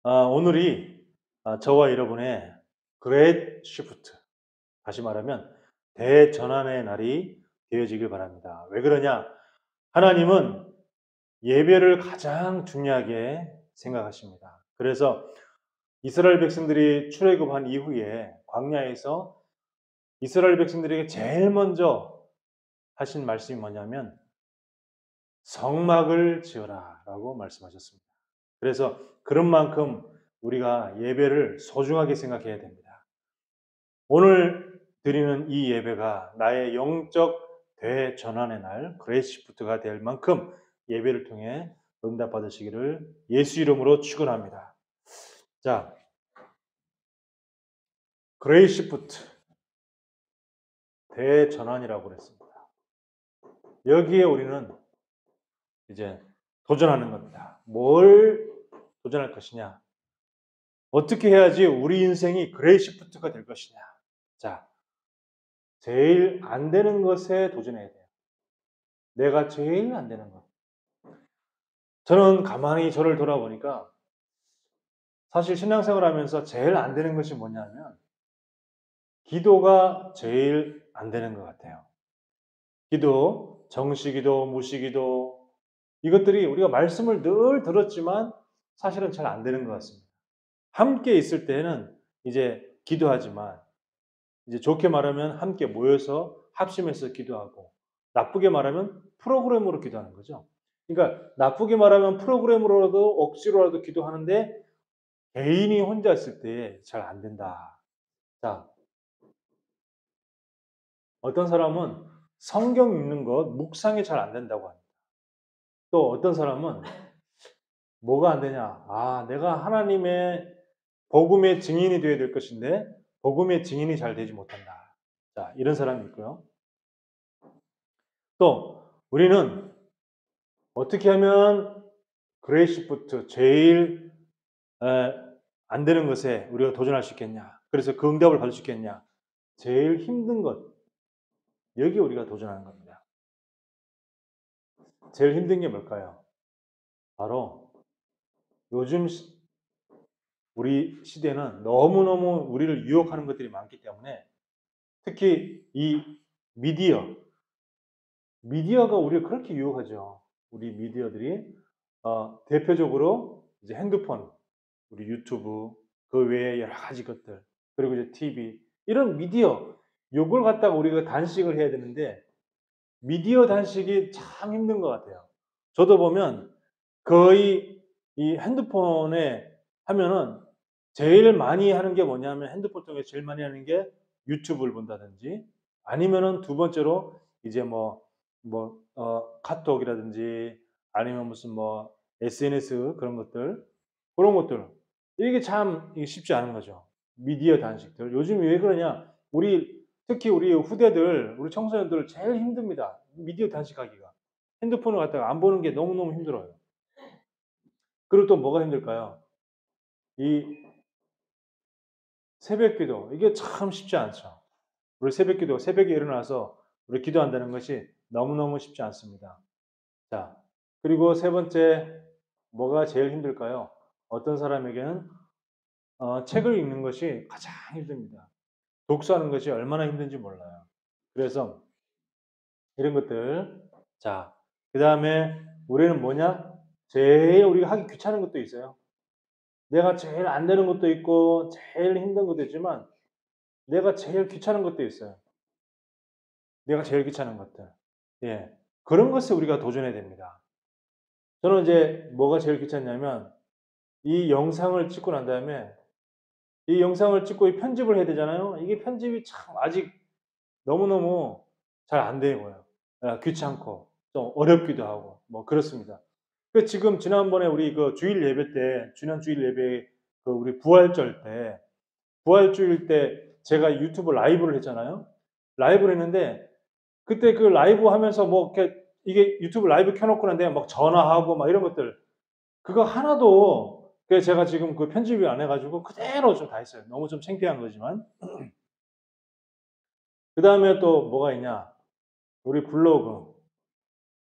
오늘이 저와 여러분의 그레이트 시프트, 다시 말하면 대전환의 날이 되어지길 바랍니다. 왜 그러냐? 하나님은 예배를 가장 중요하게 생각하십니다. 그래서 이스라엘 백성들이 출애굽한 이후에 광야에서 이스라엘 백성들에게 제일 먼저 하신 말씀이 뭐냐면 성막을 지어라라고 말씀하셨습니다. 그래서 그런 만큼 우리가 예배를 소중하게 생각해야 됩니다. 오늘 드리는 이 예배가 나의 영적 대전환의 날, 그레이시프트가 될 만큼 예배를 통해 응답받으시기를 예수 이름으로 축원합니다. 자, 그레이시프트, 대전환이라고 그랬습니다. 여기에 우리는 이제 도전하는 겁니다. 뭘 도전할 것이냐? 어떻게 해야지 우리 인생이 그레이시프트가 될 것이냐? 자, 제일 안 되는 것에 도전해야 돼요. 내가 제일 안 되는 것. 저는 가만히 저를 돌아보니까 사실 신앙생활 하면서 제일 안 되는 것이 뭐냐면 기도가 제일 안 되는 것 같아요. 기도, 정시기도, 무시기도 이것들이 우리가 말씀을 늘 들었지만 사실은 잘 안 되는 것 같습니다. 함께 있을 때는 이제 기도하지만 이제 좋게 말하면 함께 모여서 합심해서 기도하고 나쁘게 말하면 프로그램으로 기도하는 거죠. 그러니까 나쁘게 말하면 프로그램으로라도 억지로라도 기도하는데 개인이 혼자 있을 때 잘 안 된다. 자, 어떤 사람은 성경 읽는 것, 묵상이 잘 안 된다고 합니다. 또 어떤 사람은 뭐가 안 되냐? 내가 하나님의 복음의 증인이 되어야 될 것인데 복음의 증인이 잘 되지 못한다. 자, 이런 사람이 있고요. 또 우리는 어떻게 하면 그레이시프트 제일 안 되는 것에 우리가 도전할 수 있겠냐? 그래서 그 응답을 받을 수 있겠냐? 제일 힘든 것 여기 우리가 도전하는 겁니다. 제일 힘든 게 뭘까요? 바로 요즘 우리 시대는 너무너무 우리를 유혹하는 것들이 많기 때문에 특히 이 미디어, 미디어가 우리를 그렇게 유혹하죠. 우리 미디어들이 대표적으로 이제 핸드폰, 우리 유튜브, 그 외에 여러 가지 것들, 그리고 이제 TV 이런 미디어 요걸 갖다가 우리가 단식을 해야 되는데 미디어 단식이 참 힘든 것 같아요. 저도 보면 거의 이 핸드폰에 하면은 제일 많이 하는 게 뭐냐면 핸드폰 통해서 제일 많이 하는 게 유튜브를 본다든지 아니면은 두 번째로 이제 카톡이라든지 아니면 무슨 SNS 그런 것들, 그런 것들. 이게 참 이게 쉽지 않은 거죠. 미디어 단식들. 요즘 왜 그러냐? 특히 우리 후대들, 우리 청소년들 제일 힘듭니다. 미디어 단식하기가. 핸드폰을 갖다가 안 보는 게 너무너무 힘들어요. 그리고 또 뭐가 힘들까요? 이 새벽 기도. 이게 참 쉽지 않죠. 우리 새벽 기도, 새벽에 일어나서 우리 기도한다는 것이 너무너무 쉽지 않습니다. 자, 그리고 세 번째, 뭐가 제일 힘들까요? 어떤 사람에게는 책을 읽는 것이 가장 힘듭니다. 독서하는 것이 얼마나 힘든지 몰라요. 그래서 이런 것들. 자, 그 다음에 우리는 뭐냐? 제일 우리가 하기 귀찮은 것도 있어요. 내가 제일 안 되는 것도 있고, 제일 힘든 것도 있지만, 내가 제일 귀찮은 것도 있어요. 내가 제일 귀찮은 것들. 예. 그런 것에 우리가 도전해야 됩니다. 저는 이제 뭐가 제일 귀찮냐면, 이 영상을 찍고 난 다음에, 이 영상을 찍고 이 편집을 해야 되잖아요. 이게 편집이 참 아직 너무너무 잘 안 되고요. 귀찮고, 좀 어렵기도 하고, 그렇습니다. 지금 지난번에 우리 그 주일 예배 때, 지난 주일 예배 그 우리 부활절 때, 부활주일 때 제가 유튜브 라이브를 했잖아요. 라이브를 했는데 그때 그 라이브 하면서 이렇게 이게 유튜브 라이브 켜놓고 난데 막 전화하고 막 이런 것들 그거 하나도 제가 지금 그 편집을 안 해가지고 그대로 좀 다 했어요. 너무 좀 창피한 거지만. 그 다음에 또 뭐가 있냐? 우리 블로그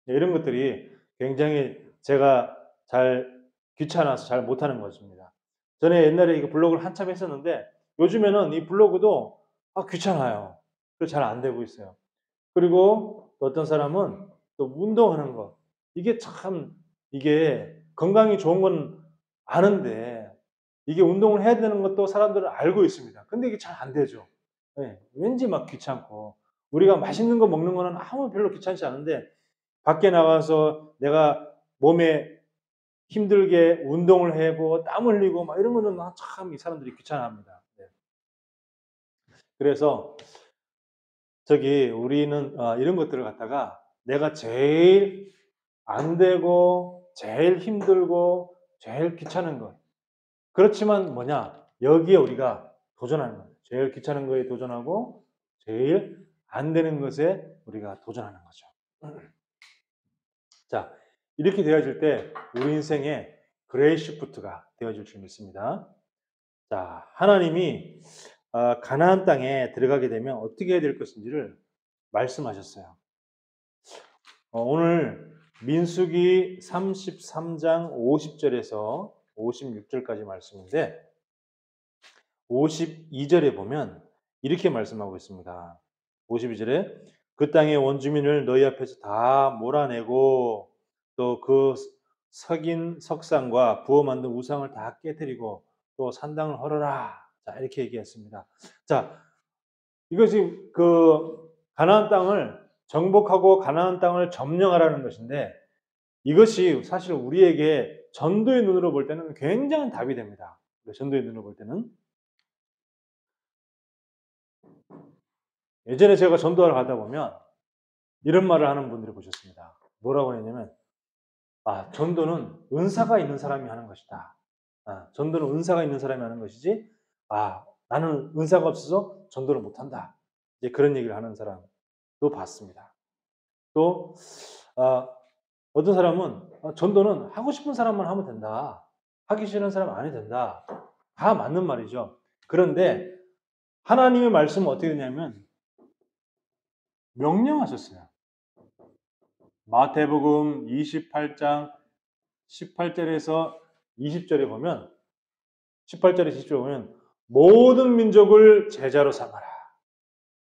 이런 것들이 굉장히 제가 잘 귀찮아서 잘 못하는 것입니다. 전에 옛날에 이거 블로그를 한참 했었는데 요즘에는 이 블로그도 귀찮아요. 그래서 잘 안 되고 있어요. 그리고 또 어떤 사람은 또 운동하는 거. 이게 참 이게 건강이 좋은 건 아는데 이게 운동을 해야 되는 것도 사람들은 알고 있습니다. 근데 이게 잘 안 되죠. 예. 왠지 막 귀찮고 우리가 맛있는 거 먹는 거는 아무 별로 귀찮지 않은데 밖에 나가서 내가 몸에 힘들게 운동을 하고 땀 흘리고 막 이런 거는 참 이 사람들이 귀찮아합니다. 네. 그래서 우리는 이런 것들을 갖다가 내가 제일 안 되고 제일 힘들고 제일 귀찮은 것. 그렇지만 뭐냐? 여기에 우리가 도전하는 거예요. 제일 귀찮은 거에 도전하고 제일 안 되는 것에 우리가 도전하는 거죠. 자, 이렇게 되어질 때 우리 인생에 그레이 시프트가 되어질 줄 믿습니다. 자, 하나님이 가나안 땅에 들어가게 되면 어떻게 해야 될 것인지를 말씀하셨어요. 오늘 민수기 33장 50절에서 56절까지 말씀인데 52절에 보면 이렇게 말씀하고 있습니다. 52절에 그 땅의 원주민을 너희 앞에서 다 몰아내고 또 그 석인 석상과 부어 만든 우상을 다 깨뜨리고 또 산당을 헐어라. 자, 이렇게 얘기했습니다. 자, 이것이 가나안 땅을 정복하고 가나안 땅을 점령하라는 것인데 이것이 사실 우리에게 전도의 눈으로 볼 때는 굉장한 답이 됩니다. 전도의 눈으로 볼 때는 예전에 제가 전도하러 가다 보면 이런 말을 하는 분들이 보셨습니다. 뭐라고 했냐면 전도는 은사가 있는 사람이 하는 것이다. 전도는 은사가 있는 사람이 하는 것이지 나는 은사가 없어서 전도를 못한다. 이제 그런 얘기를 하는 사람도 봤습니다. 또 어떤 사람은 전도는 하고 싶은 사람만 하면 된다. 하기 싫은 사람 안 해도 된다. 다 맞는 말이죠. 그런데 하나님의 말씀은 어떻게 되냐면 명령하셨어요. 마태복음 28장 18절에서 20절에 보면 18절에서 20절에 보면 모든 민족을 제자로 삼아라.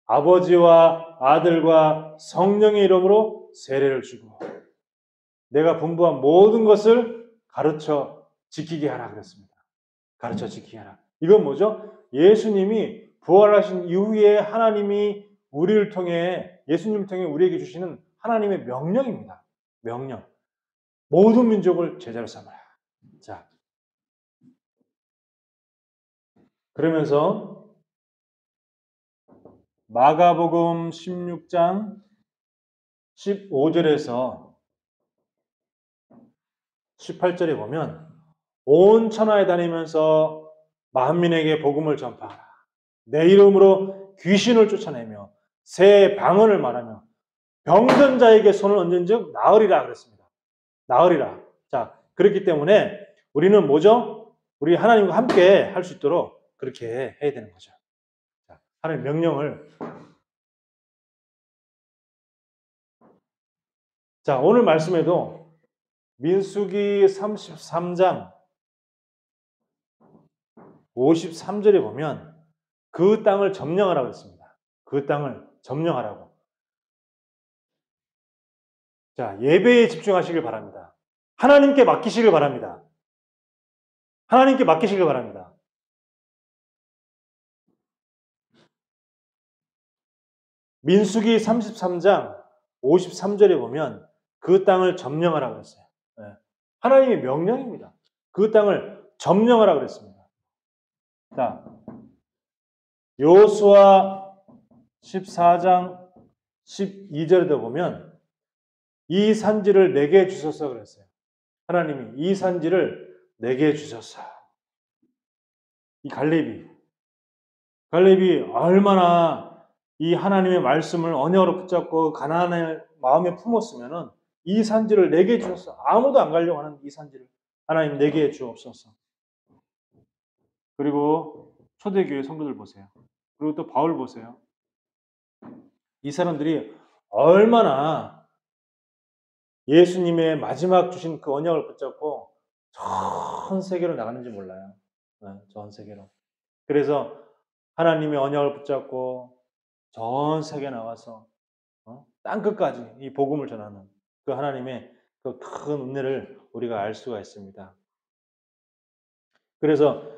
아버지와 아들과 성령의 이름으로 세례를 주고 내가 분부한 모든 것을 가르쳐 지키게 하라 그랬습니다. 가르쳐 지키게 하라. 이건 뭐죠? 예수님이 부활하신 이후에 하나님이 우리를 통해 예수님을 통해 우리에게 주시는 하나님의 명령입니다. 명령. 모든 민족을 제자로 삼아라. 자, 그러면서 마가복음 16장 15절에서 18절에 보면 온 천하에 다니면서 만민에게 복음을 전파하라. 내 이름으로 귀신을 쫓아내며 새 방언을 말하며 병든 자에게 손을 얹은 즉 나으리라 그랬습니다. 나으리라. 자, 그렇기 때문에 우리는 뭐죠? 우리 하나님과 함께 할 수 있도록 그렇게 해야 되는 거죠. 자, 하나님 명령을. 자, 오늘 말씀에도 민수기 33장 53절에 보면 그 땅을 점령하라고 했습니다. 그 땅을 점령하라고. 자, 예배에 집중하시길 바랍니다. 하나님께 맡기시길 바랍니다. 하나님께 맡기시길 바랍니다. 민수기 33장 53절에 보면 그 땅을 점령하라고 했어요. 네. 하나님의 명령입니다. 그 땅을 점령하라고 그랬습니다. 자, 여호수아 14장 12절에도 보면 이 산지를 내게 주소서 그랬어요. 하나님이 이 산지를 내게 주소서. 이 갈렙이 얼마나 이 하나님의 말씀을 언약으로 붙잡고 가나안을 마음에 품었으면은 이 산지를 내게 주소서. 아무도 안 가려고 하는 이 산지를 하나님 내게 주옵소서. 그리고 초대교회 성도들 보세요. 그리고 또 바울 보세요. 이 사람들이 얼마나 예수님의 마지막 주신 그 언약을 붙잡고 전 세계로 나가는지 몰라요. 전 세계로. 그래서 하나님의 언약을 붙잡고 전 세계에 나가서 땅 끝까지 이 복음을 전하는 그 하나님의 그 큰 은혜를 우리가 알 수가 있습니다. 그래서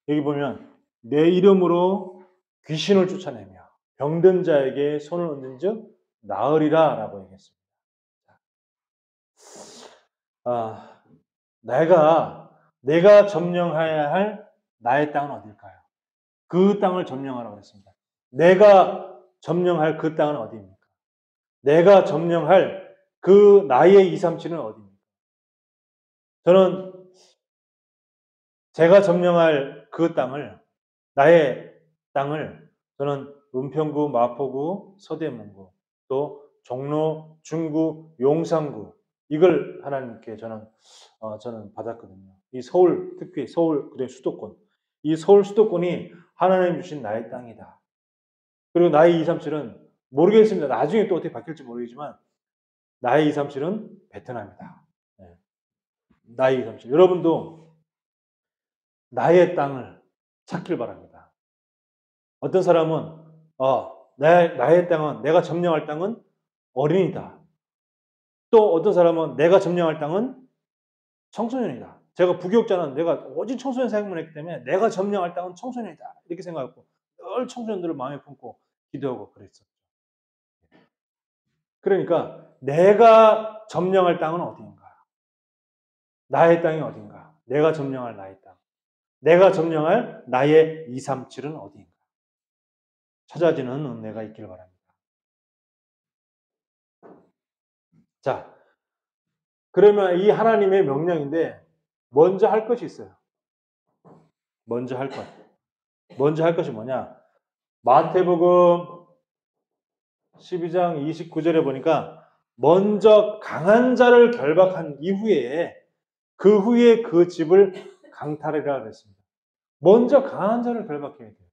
여기 보면 내 이름으로 귀신을 쫓아내며 병든 자에게 손을 얹은즉 나으리라라고 얘기했습니다. 내가 점령해야 할 나의 땅은 어딜까요? 그 땅을 점령하라고 했습니다. 내가 점령할 그 땅은 어디입니까? 내가 점령할 그 나의 237은 어디입니까? 저는 제가 점령할 그 땅을, 나의 땅을 저는 은평구, 마포구, 서대문구, 또 종로, 중구, 용산구 이걸 하나님께 저는 받았거든요. 이 서울, 특히 서울 그리고 수도권, 이 서울 수도권이 하나님 주신 나의 땅이다. 그리고 나의 237은 모르겠습니다. 나중에 또 어떻게 바뀔지 모르겠지만 나의 237은 베트남이다. 네. 나의 237. 여러분도 나의 땅을 찾길 바랍니다. 어떤 사람은 나의 땅은 내가 점령할 땅은 어린이다. 또 어떤 사람은 내가 점령할 땅은 청소년이다. 제가 부교육자는 내가 오직 청소년 사역만 했기 때문에 내가 점령할 땅은 청소년이다. 이렇게 생각하고 늘 청소년들을 마음에 품고 기도하고 그랬었죠. 그러니까 내가 점령할 땅은 어디인가? 나의 땅이 어딘가? 내가 점령할 나의 땅. 내가 점령할 나의 237은 어디인가? 찾아지는 은혜가 있기를 바랍니다. 자, 그러면 이 하나님의 명령인데 먼저 할 것이 있어요. 먼저 할 것. 먼저 할 것이 뭐냐? 마태복음 12장 29절에 보니까 먼저 강한 자를 결박한 이후에 그 후에 그 집을 강탈하리라 그랬습니다. 먼저 강한 자를 결박해야 돼요.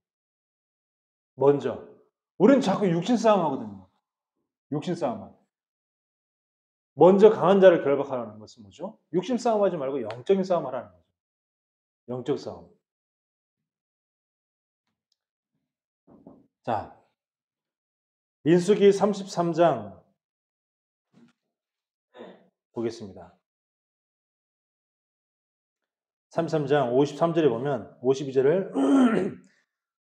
먼저. 우리는 자꾸 육신 싸움 하거든요. 육신 싸움만. 먼저 강한 자를 결박하라는 것은 뭐죠? 육신 싸움하지 말고 영적인 싸움 하라는 거죠. 영적 싸움. 자, 민수기 33장 보겠습니다. 33장 53절에 보면 52절을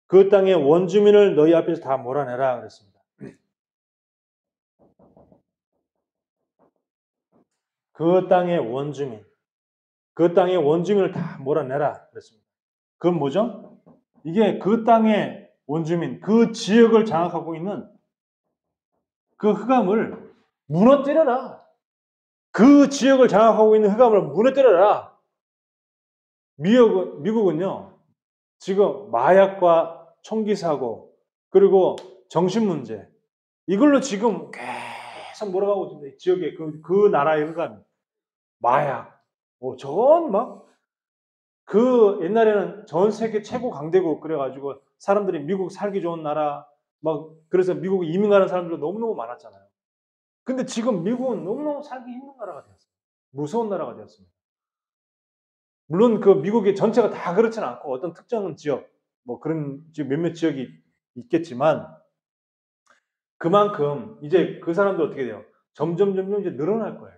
그 땅의 원주민을 너희 앞에서 다 몰아내라 그랬습니다. 그 땅의 원주민, 그 땅의 원주민을 다 몰아내라 그랬습니다. 그건 뭐죠? 이게 그 땅의 원주민, 그 지역을 장악하고 있는 그 흑암을 무너뜨려라. 그 지역을 장악하고 있는 흑암을 무너뜨려라. 미국은요, 지금 마약과 총기 사고, 그리고 정신 문제, 이걸로 지금 계속 몰아가고 있습니다. 지역에, 그 나라의 흑암이. 마약. 저건 옛날에는 전 세계 최고 강대국, 그래가지고 사람들이 미국 살기 좋은 나라, 그래서 미국 이민 가는 사람들도 너무너무 많았잖아요. 근데 지금 미국은 너무너무 살기 힘든 나라가 되었어요. 무서운 나라가 되었습니다. 물론 그 미국의 전체가 다 그렇지는 않고 어떤 특정 지역, 그런 몇몇 지역이 있겠지만 그만큼 이제 그 사람들 어떻게 돼요? 점점 이제 늘어날 거예요.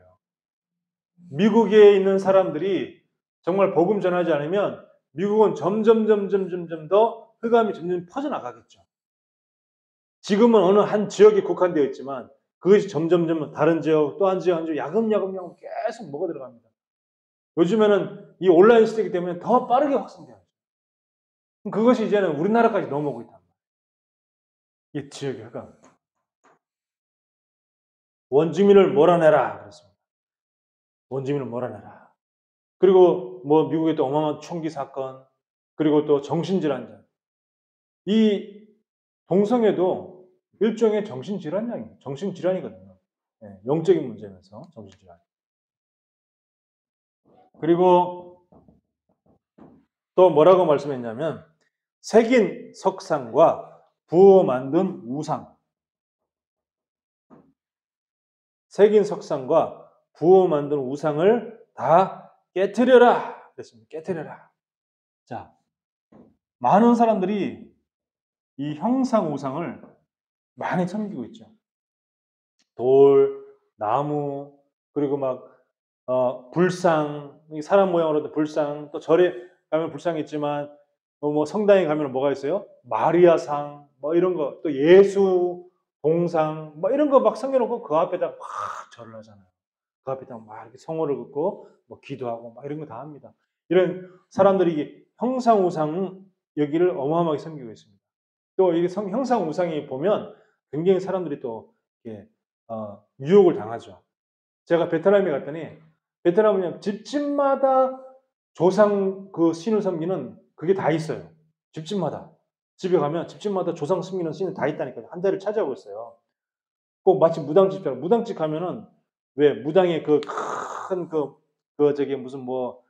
미국에 있는 사람들이 정말 복음 전하지 않으면 미국은 점점 더 흑암이 점점 퍼져나가겠죠. 지금은 어느 한 지역에 국한되어 있지만 그것이 점점 다른 지역, 또 한 지역, 야금야금 계속 먹어 들어갑니다. 요즘에는 이 온라인 시대이기 때문에 더 빠르게 확산돼요. 그것이 이제는 우리나라까지 넘어오고 있단 말이에요. 이 지역의 흑암. 원주민을 몰아내라 그랬습니다. 원주민을 몰아내라. 그리고 미국의 또 어마어마한 총기 사건, 그리고 또 정신질환자. 이 동성애도 일종의 정신질환이거든요. 네, 영적인 문제면서 정신질환. 그리고 또 뭐라고 말씀했냐면 새긴 석상과 부어 만든 우상. 새긴 석상과 부어 만든 우상을 다 깨트려라. 그랬습니다. 깨트려라. 자, 많은 사람들이 이 형상 우상을 많이 섬기고 있죠. 돌, 나무, 그리고 막 불상, 사람 모양으로도 불상, 또 절에 가면 불상이 있지만 뭐 성당에 가면 뭐가 있어요? 마리아상, 뭐 이런 거, 또 예수 동상, 뭐 이런 거 막 섬겨놓고 그 앞에다 막 절을 하잖아요. 그 앞에다 막 이렇게 성호를 긋고 뭐 기도하고 막 이런 거 다 합니다. 이런 사람들이 형상 우상 여기를 어마어마하게 섬기고 있습니다. 또 이 형상 우상이 보면 굉장히 사람들이 또 이렇게 유혹을 당하죠. 제가 베트남에 갔더니 베트남은 집집마다 조상 그 신을 섬기는 그게 다 있어요. 집집마다. 집에 가면 집집마다 조상 섬기는 신이 다 있다니까요. 한 자리를 차지하고 있어요. 꼭 마치 무당집처럼. 무당집 가면은 왜 무당의 그 큰 저기 무슨 뭐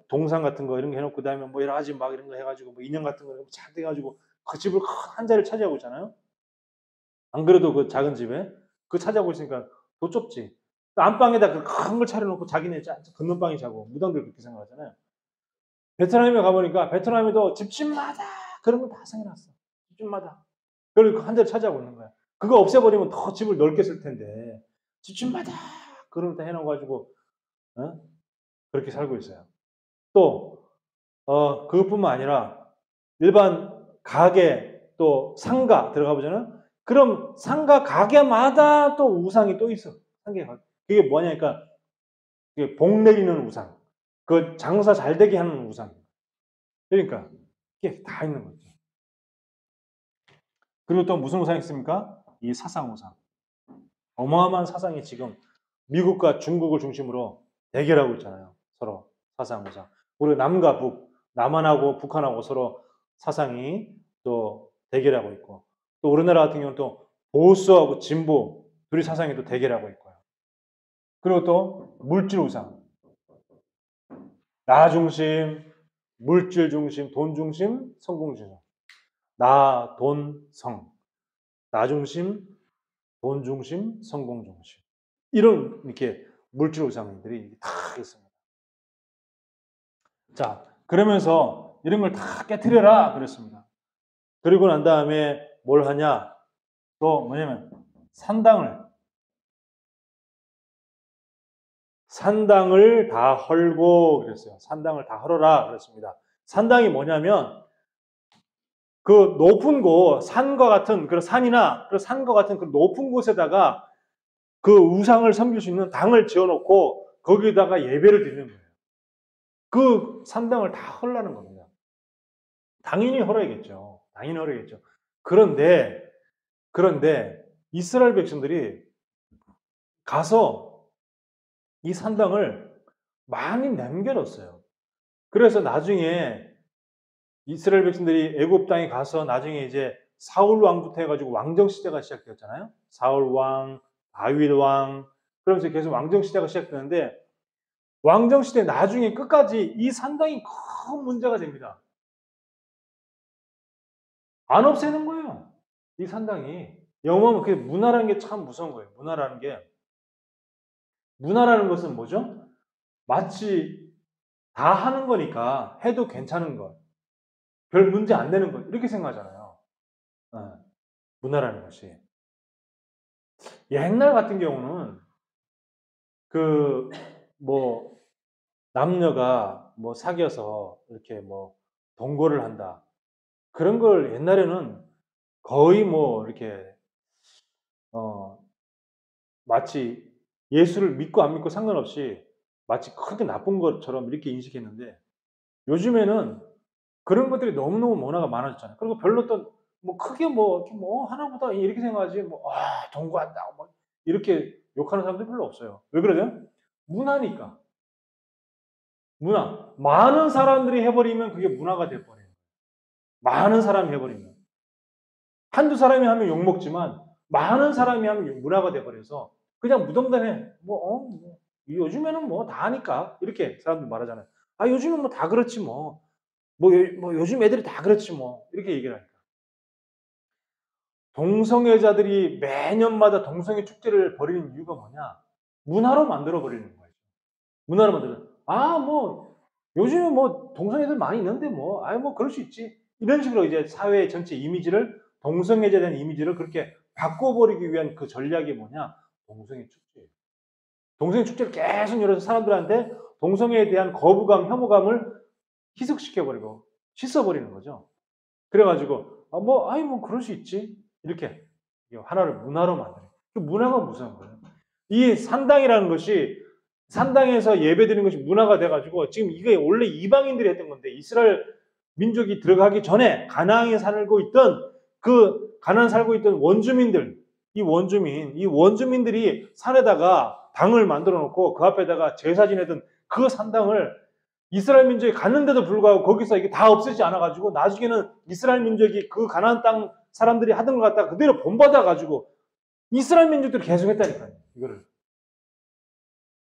동상 같은 거 이런 거 해놓고 그다음에 뭐 여러 가지 막 이런 거 해가지고 뭐 인형 같은 거 잔뜩 해가지고 그 집을 한 자리를 차지하고 있잖아요. 안 그래도 그 작은 집에 그 차지하고 있으니까 더 좁지. 안방에다 그 큰 걸 차려놓고 자기네 걷는 방에 자고 무당들 그렇게 생각하잖아요. 베트남에 가보니까 베트남에도 집집마다 그런 걸 다 생겨놨어. 집집마다. 그걸 한 자리 차지하고 있는 거야. 그거 없애버리면 더 집을 넓게 쓸 텐데 집집마다 그런 거 다 해놔가지고 어? 그렇게 살고 있어요. 또 그것뿐만 아니라 일반 가게 또 상가 들어가 보잖아요. 그럼 상가 가게마다 또 우상이 또 있어. 상계가. 그게 뭐냐니까 그게 복 내리는 우상. 그 장사 잘 되게 하는 우상. 그러니까 이게 다 있는 거죠. 그리고 또 무슨 우상이 있습니까? 이 사상 우상. 어마어마한 사상이 지금 미국과 중국을 중심으로 대결하고 있잖아요. 서로 사상 우상. 우리 남과 북, 남한하고 북한하고 서로 사상이 또 대결하고 있고 또 우리나라 같은 경우는 또 보수하고 진보 둘이 사상이 또 대결하고 있고요. 그리고 또 물질 우상. 나 중심, 물질 중심, 돈 중심, 성공 중심. 나, 돈, 성. 나 중심, 돈 중심, 성공 중심. 이런 이렇게 물질 우상들이 다 있습니다. 자, 그러면서 이런 걸 다 깨트려라 그랬습니다. 그리고 난 다음에 뭘 하냐? 또 뭐냐면 산당을 다 헐고 그랬어요. 산당을 다 헐어라 그랬습니다. 산당이 뭐냐면 그 높은 곳, 산과 같은 그런 산이나 그 산과 같은 그 높은 곳에다가 그 우상을 섬길 수 있는 당을 지어놓고 거기다가 예배를 드리는 거예요. 그 산당을 다 헐라는 겁니다. 당연히 헐어야겠죠. 당연히 헐어야겠죠. 그런데 이스라엘 백성들이 가서 이 산당을 많이 남겨뒀어요. 그래서 나중에 이스라엘 백성들이 애굽 땅에 가서 나중에 이제 사울 왕부터 해가지고 왕정 시대가 시작되었잖아요. 사울 왕, 다윗 왕, 그러면서 계속 왕정 시대가 시작되는데 왕정 시대 나중에 끝까지 이 산당이 큰 문제가 됩니다. 안 없애는 거예요. 이 산당이. 영어는 그 문화라는 게 참 무서운 거예요. 문화라는 것은 뭐죠? 마치 다 하는 거니까 해도 괜찮은 것, 별 문제 안 되는 것 이렇게 생각하잖아요. 문화라는 것이. 옛날 같은 경우는 그 뭐 남녀가 뭐 사귀어서 이렇게 뭐 동거를 한다. 그런 걸 옛날에는 거의 뭐 이렇게 어 마치 예수를 믿고 안 믿고 상관없이 마치 크게 나쁜 것처럼 이렇게 인식했는데 요즘에는 그런 것들이 너무너무 원화가 많아졌잖아요. 그리고 별로 또 뭐 크게 뭐 이렇게 뭐 하나보다 이렇게 생각하지 뭐 동거한다 뭐 이렇게 욕하는 사람들 별로 없어요. 왜 그러죠? 문화니까. 문화. 많은 사람들이 해버리면 그게 문화가 돼버려요. 많은 사람이 해버리면. 한두 사람이 하면 욕먹지만 많은 사람이 하면 문화가 돼버려서 그냥 무덤덤해. 요즘에는 뭐 다 하니까. 이렇게 사람들 말하잖아요. 요즘은 뭐 다 그렇지 뭐. 뭐 요즘 애들이 다 그렇지 뭐. 이렇게 얘기를 하니까. 동성애자들이 매년마다 동성애 축제를 벌이는 이유가 뭐냐? 문화로 만들어 버리는 거예요. 문화로 만들어. 뭐 요즘에 뭐 동성애들 많이 있는데 뭐 뭐 그럴 수 있지. 이런 식으로 이제 사회의 전체 이미지를, 동성애자에 대한 이미지를 그렇게 바꿔버리기 위한 그 전략이 뭐냐? 동성애 축제예요. 동성애 축제를 계속 열어서 사람들한테 동성애에 대한 거부감, 혐오감을 희석시켜버리고 씻어버리는 거죠. 그래가지고 뭐 그럴 수 있지. 이렇게 하나를 문화로 만드는. 그 문화가 무서운 거예요. 이 산당이라는 것이, 산당에서 예배드리는 것이 문화가 돼가지고, 지금 이게 원래 이방인들이 했던 건데, 이스라엘 민족이 들어가기 전에 가나안에 살고 있던 가나안 살고 있던 원주민들, 이 원주민들이 산에다가 당을 만들어 놓고 그 앞에다가 제사 지내던 그 산당을 이스라엘 민족이 갔는데도 불구하고 거기서 이게 다 없애지 않아가지고, 나중에는 이스라엘 민족이 그 가나안 땅 사람들이 하던 것 갖다가 그대로 본받아가지고 이스라엘 민족들이 계속 했다니까요. 이거를.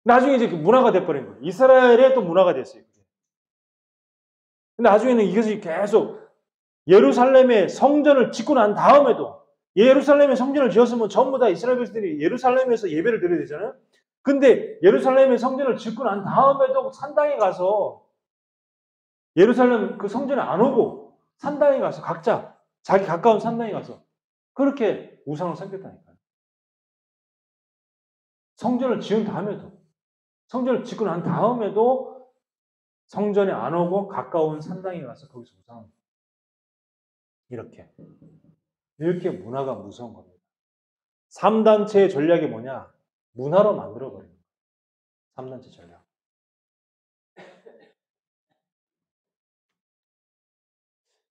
나중에 이제 그 문화가 돼버린 거예요. 이스라엘의 또 문화가 됐어요. 근데 나중에는 이것이 계속 예루살렘의 성전을 짓고 난 다음에도, 예루살렘에 성전을 지었으면 전부 다 이스라엘 백성들이 예루살렘에서 예배를 드려야 되잖아요. 근데 예루살렘의 성전을 짓고 난 다음에도 산당에 가서, 예루살렘 그 성전에 안 오고 산당에 가서 각자 자기 가까운 산당에 가서 그렇게 우상을 섬겼다니까요. 성전을 지은 다음에도, 성전을 짓고 난 다음에도 성전에 안 오고 가까운 산당에 가서 거기서 우상을, 이렇게 문화가 무서운 겁니다. 3단체의 전략이 뭐냐? 문화로 만들어버리는 거예요. 3단체 전략.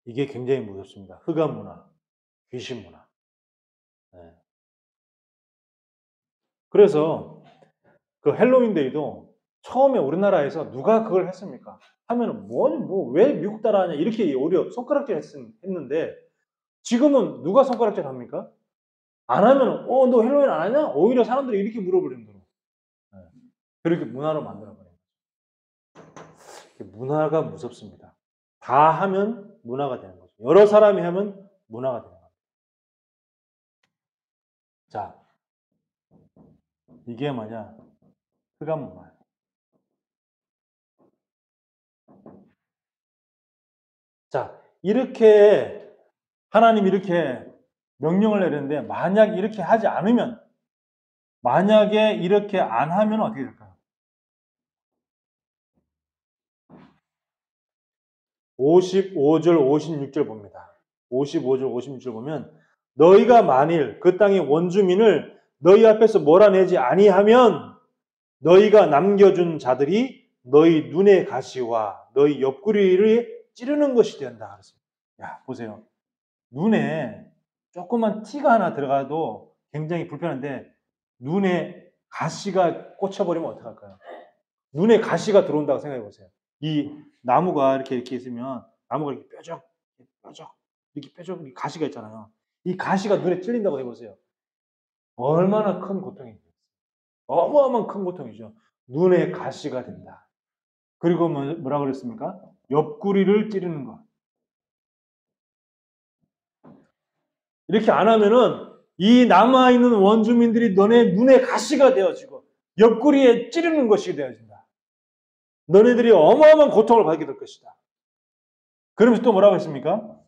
이게 굉장히 무섭습니다. 흑암 문화, 귀신 문화. 네. 그래서 그 헬로윈데이도 처음에 우리나라에서 누가 그걸 했습니까? 하면은 왜 미국 따라하냐 이렇게 오히려 손가락질 했는데, 지금은 누가 손가락질 합니까? 안 하면 너 헬로윈 안 하냐? 오히려 사람들이 이렇게 물어버리는 거로. 네. 그렇게 문화로 만들어버려요. 문화가 무섭습니다. 다 하면 문화가 되는 거죠. 여러 사람이 하면 문화가 되는 거죠. 자, 이게 뭐냐? 흑암 문화예요. 자, 이렇게 하나님이 이렇게 명령을 내렸는데, 만약 이렇게 하지 않으면, 만약에 이렇게 안 하면 어떻게 될까요? 55절, 56절 봅니다. 55절, 56절 보면, 너희가 만일 그 땅의 원주민을 너희 앞에서 몰아내지 아니하면 너희가 남겨준 자들이 너희 눈의 가시와 너희 옆구리를 찌르는 것이 된다. 그랬습니다. 야, 보세요. 눈에 조그만 티가 하나 들어가도 굉장히 불편한데, 눈에 가시가 꽂혀버리면 어떡할까요? 눈에 가시가 들어온다고 생각해 보세요. 이 나무가 이렇게 있으면, 나무가 이렇게 뾰족, 이렇게 가시가 있잖아요. 이 가시가 눈에 찔린다고 해보세요. 얼마나 큰 고통이죠. 어마어마한 큰 고통이죠. 눈에 가시가 된다. 그리고 뭐라 그랬습니까? 옆구리를 찌르는 것. 이렇게 안 하면은 이 남아있는 원주민들이 너네 눈에 가시가 되어지고 옆구리에 찌르는 것이 되어진다. 너네들이 어마어마한 고통을 받게 될 것이다. 그러면서 또 뭐라고 했습니까?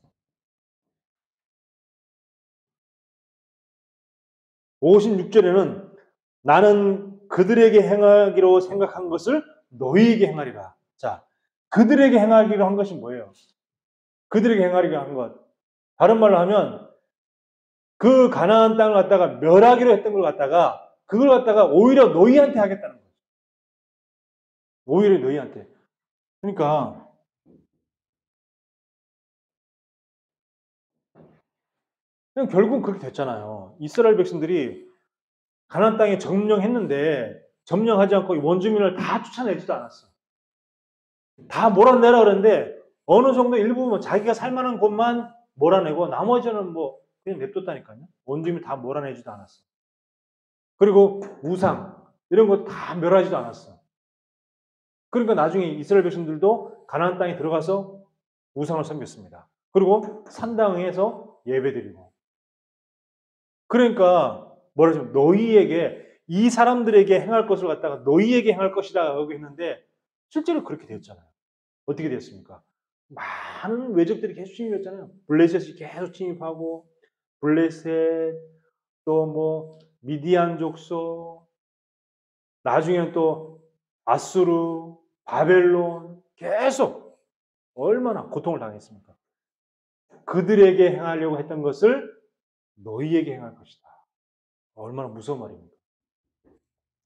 56절에는 나는 그들에게 행하기로 생각한 것을 너희에게 행하리라. 자, 그들에게 행하기로 한 것이 뭐예요? 그들에게 행하기로 한 것. 다른 말로 하면 그 가나안 땅을 갖다가 멸하기로 했던 걸 갖다가 그걸 갖다가 오히려 너희한테 하겠다는 거죠. 오히려 너희한테. 그러니까 그냥 결국은 그렇게 됐잖아요. 이스라엘 백성들이 가나안 땅에 점령했는데 점령하지 않고 원주민을 다 쫓아내지도 않았어. 다 몰아내라 그랬는데 어느 정도 일부분 자기가 살만한 곳만 몰아내고 나머지는 뭐 그냥 냅뒀다니까요. 원주민 다 몰아내지도 않았어. 그리고 우상 이런 거 다 멸하지도 않았어. 그러니까 나중에 이스라엘 백성들도 가나안 땅에 들어가서 우상을 섬겼습니다. 그리고 산당에서 예배드리고. 그러니까 뭐라죠? 너희에게 이 사람들에게 행할 것을 갖다가 너희에게 행할 것이다 라고 했는데 실제로 그렇게 되었잖아요. 어떻게 되었습니까? 많은 외적들이 계속 침입했잖아요. 블레셋이 계속 침입하고, 블레셋, 또 뭐 미디안 족속, 나중에는 또 아수르, 바벨론 계속 얼마나 고통을 당했습니까? 그들에게 행하려고 했던 것을 너희에게 행할 것이다. 얼마나 무서운 말입니까?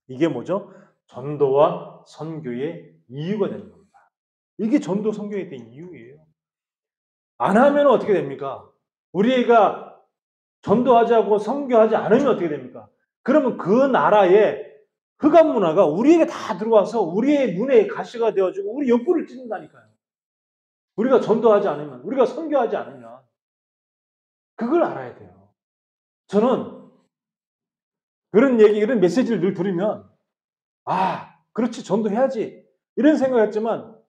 이게 뭐죠? 전도와 선교의 이유가 되는 겁니다. 이게 전도 선교에 대한 이유예요. 안 하면 어떻게 됩니까? 우리가 전도하자고 선교하지 않으면 어떻게 됩니까? 그러면 그 나라의 흑암 문화가 우리에게 다 들어와서 우리의 눈에 가시가 되어지고 우리 옆구리를 찢는다니까요. 우리가 전도하지 않으면, 우리가 선교하지 않으면 그걸 알아야 돼요. 저는 그런 얘기, 이런 메시지를 늘 들으면 그렇지, 전도해야지 이런 생각했지만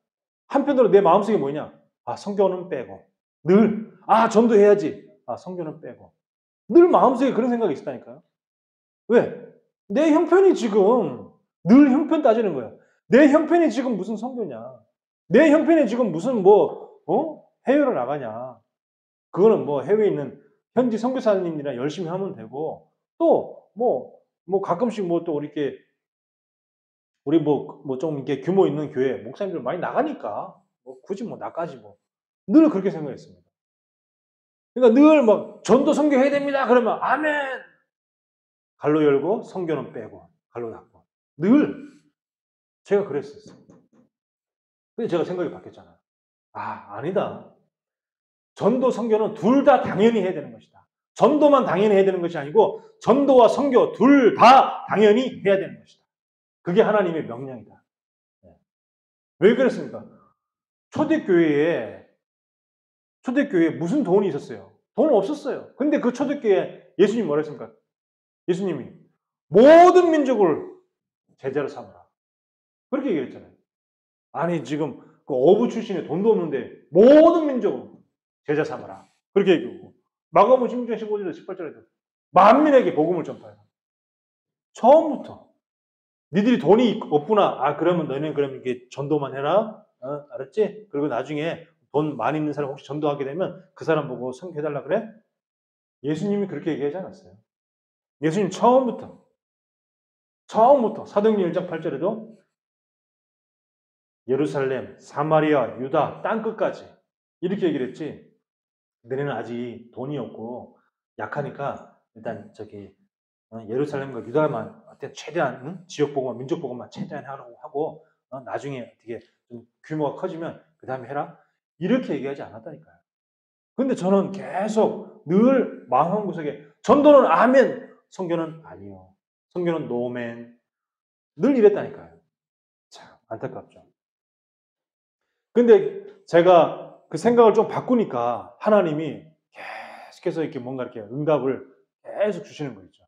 한편으로 내 마음속에 뭐냐? 선교는 빼고 늘 전도해야지. 선교는 빼고 늘 마음속에 그런 생각이 있었다니까요. 왜? 내 형편이 지금 늘 형편 따지는 거야. 내 형편이 지금 무슨 선교냐? 내 형편이 지금 무슨 해외로 나가냐? 그거는 뭐 해외에 있는 현지 선교사님이랑 열심히 하면 되고 또 가끔씩 또 이렇게 우리 좀 이렇게 규모 있는 교회 목사님들 많이 나가니까 굳이 나까지 늘 그렇게 생각했습니다. 그러니까 늘 전도 선교해야 됩니다. 그러면 아멘. 갈로 열고 선교는 빼고 갈로 닫고 늘 제가 그랬었어요. 근데 제가 생각이 바뀌었잖아요. 아니다. 전도 선교는 둘 다 당연히 해야 되는 것이다. 전도만 당연히 해야 되는 것이 아니고 전도와 선교 둘 다 당연히 해야 되는 것이다. 그게 하나님의 명령이다. 왜 그랬습니까? 초대교회에 무슨 돈이 있었어요? 돈 없었어요. 근데 그 초대교회에 예수님이 뭐라 했습니까? 예수님이 모든 민족을 제자로 삼으라. 그렇게 얘기했잖아요. 아니 지금 그 어부 출신에 돈도 없는데 모든 민족을 제자 삼으라. 그렇게 얘기하고 마가복음 16장 15절에서 18절에도 만민에게 복음을 전파해라. 처음부터 니들이 돈이 없구나. 그러면 너희는 그럼 이게 전도만 해라. 알았지? 그리고 나중에 돈 많이 있는 사람 혹시 전도하게 되면 그 사람 보고 선교해달라 그래? 예수님이 그렇게 얘기하지 않았어요. 예수님 처음부터 사도행전 1장 8절에도 예루살렘, 사마리아, 유다, 땅끝까지 이렇게 얘기를 했지. 너네는 아직 돈이 없고 약하니까 일단 예루살렘과 유다만 최대한 지역 복음만, 민족 복음만 최대한 하라고 하고 나중에 어떻게 좀 규모가 커지면 그 다음에 해라. 이렇게 얘기하지 않았다니까요. 근데 저는 계속 늘 마음 한구석에 전도는 아멘, 선교는 아니요. 선교는 노멘. 늘 이랬다니까요. 참 안타깝죠. 근데 제가 그 생각을 좀 바꾸니까 하나님이 계속해서 이렇게 뭔가 이렇게 응답을 계속 주시는 거 있죠.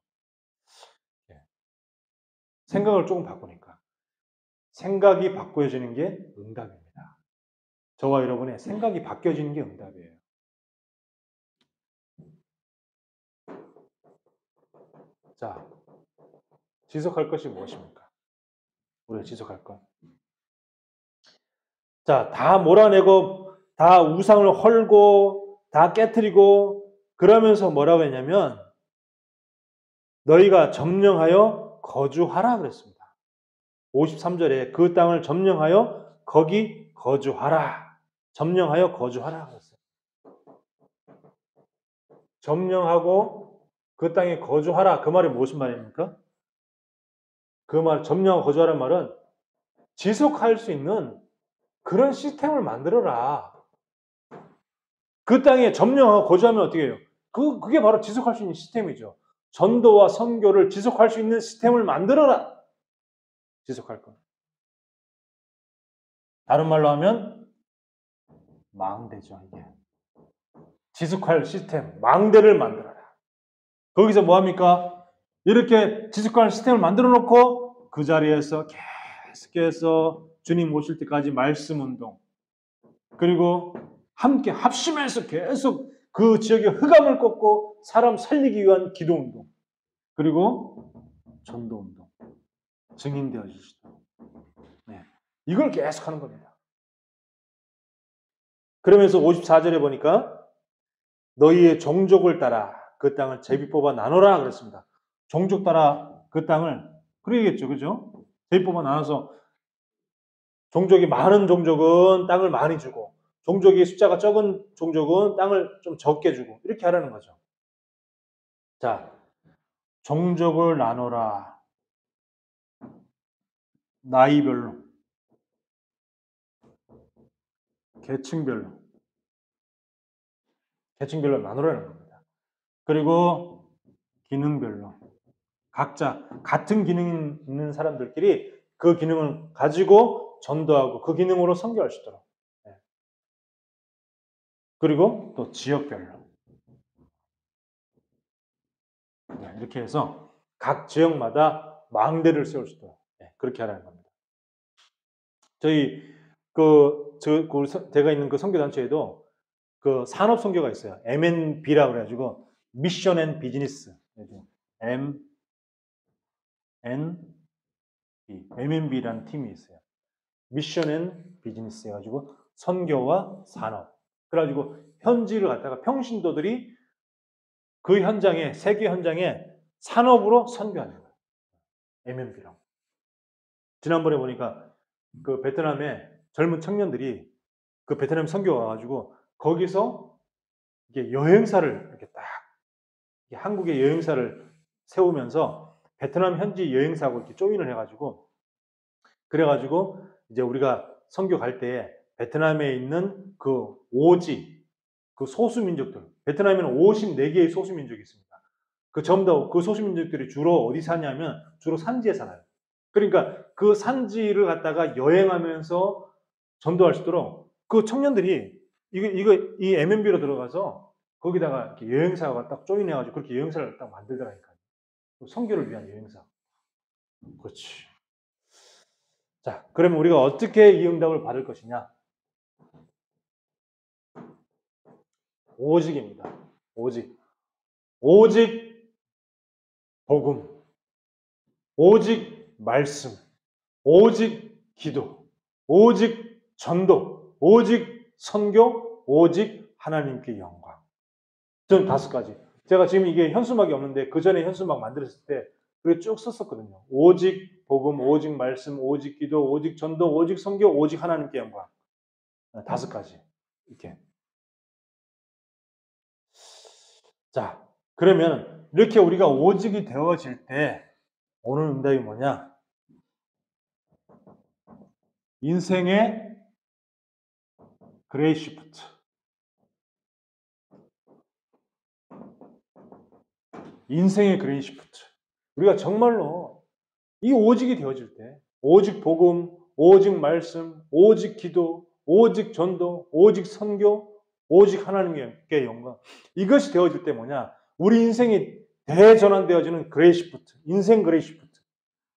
생각을 조금 바꾸니까. 생각이 바꿔지는 게 응답입니다. 저와 여러분의 생각이 바뀌어지는 게 응답이에요. 자, 지속할 것이 무엇입니까? 우리가 지속할 것. 자, 다 몰아내고, 다 우상을 헐고, 다 깨트리고, 그러면서 뭐라고 했냐면, 너희가 점령하여 거주하라 그랬습니다. 53절에 그 땅을 점령하여 거기 거주하라. 점령하여 거주하라 그랬어요. 점령하고 그 땅에 거주하라. 그 말이 무슨 말입니까? 그 말, 점령하고 거주하라는 말은 지속할 수 있는 그런 시스템을 만들어라. 그 땅에 점령하고 거주하면 어떻게 해요? 그게 바로 지속할 수 있는 시스템이죠. 전도와 선교를 지속할 수 있는 시스템을 만들어라. 지속할 것. 다른 말로 하면 망대죠, 이게. 지속할 시스템, 망대를 만들어라. 거기서 뭐 합니까? 이렇게 지속할 시스템을 만들어 놓고 그 자리에서 계속해서 주님 오실 때까지 말씀 운동, 그리고 함께 합심해서 계속 그 지역의 흑암을 꺾고 사람 살리기 위한 기도 운동, 그리고 전도 운동, 증인되어 주시다. 이걸 계속 하는 겁니다. 그러면서 54절에 보니까 너희의 종족을 따라 그 땅을 제비 뽑아 나눠라 그랬습니다. 종족 따라 그 땅을 그러겠죠. 그죠? 제비 뽑아 나눠서 종족이 많은 종족은 땅을 많이 주고 종족이 숫자가 적은 종족은 땅을 좀 적게 주고 이렇게 하라는 거죠. 자, 종족을 나눠라. 나이별로, 계층별로 나누라는 겁니다. 그리고 기능별로 각자 같은 기능 있는 사람들끼리 그 기능을 가지고 전도하고 그 기능으로 선교할 수 있도록. 그리고 또 지역별로 이렇게 해서 각 지역마다 망대를 세울 수 있도록 그렇게 하라는 겁니다. 저희 제가 있는 그 선교단체에도 그 산업 선교가 있어요. M&B라고 그래가지고 미션 앤 비즈니스. M&B라는 팀이 있어요. 미션 앤 비즈니스 해가지고 선교와 산업. 그래가지고 현지를 갖다가 평신도들이 그 현장에, 세계 현장에 산업으로 선교하는 거예요. M&B라고. 지난번에 보니까 그 베트남의 젊은 청년들이 그 베트남 선교 와가지고 거기서 이게 여행사를 이렇게 딱 한국의 여행사를 세우면서 베트남 현지 여행사하고 이렇게 조인을 해가지고 그래가지고 이제 우리가 선교 갈 때 베트남에 있는 그 오지 그 소수민족들 베트남에는 54개의 소수민족이 있습니다. 그 전부 다 그 소수민족들이 주로 어디 사냐면 주로 산지에 살아요. 그러니까 그 산지를 갖다가 여행하면서 전도할 수 있도록 그 청년들이 이 M&B로 들어가서 거기다가 이렇게 여행사가 딱 조인해가지고 그렇게 여행사를 딱 만들더라니까요. 선교를 위한 여행사. 그렇지. 자, 그러면 우리가 어떻게 이 응답을 받을 것이냐? 오직입니다. 오직. 오직 복음. 오직 말씀. 오직 기도. 오직 전도. 오직 선교. 오직 하나님께 영광. 저는 5가지. 제가 지금 이게 현수막이 없는데 그 전에 현수막 만들었을 때 그게 쭉 썼었거든요. 오직 복음, 오직 말씀, 오직 기도, 오직 전도, 오직 선교, 오직 하나님께 영광. 5가지. 이렇게. 자, 그러면 이렇게 우리가 오직이 되어질 때 오늘 응답이 뭐냐? 인생의 그레이 시프트. 인생의 그레이 시프트. 우리가 정말로 이 오직이 되어질 때 오직 복음, 오직 말씀, 오직 기도, 오직 전도, 오직 선교, 오직 하나님께 영광. 이것이 되어질 때 뭐냐? 우리 인생이 대전환되어지는 그레이 시프트. 인생 그레이 시프트.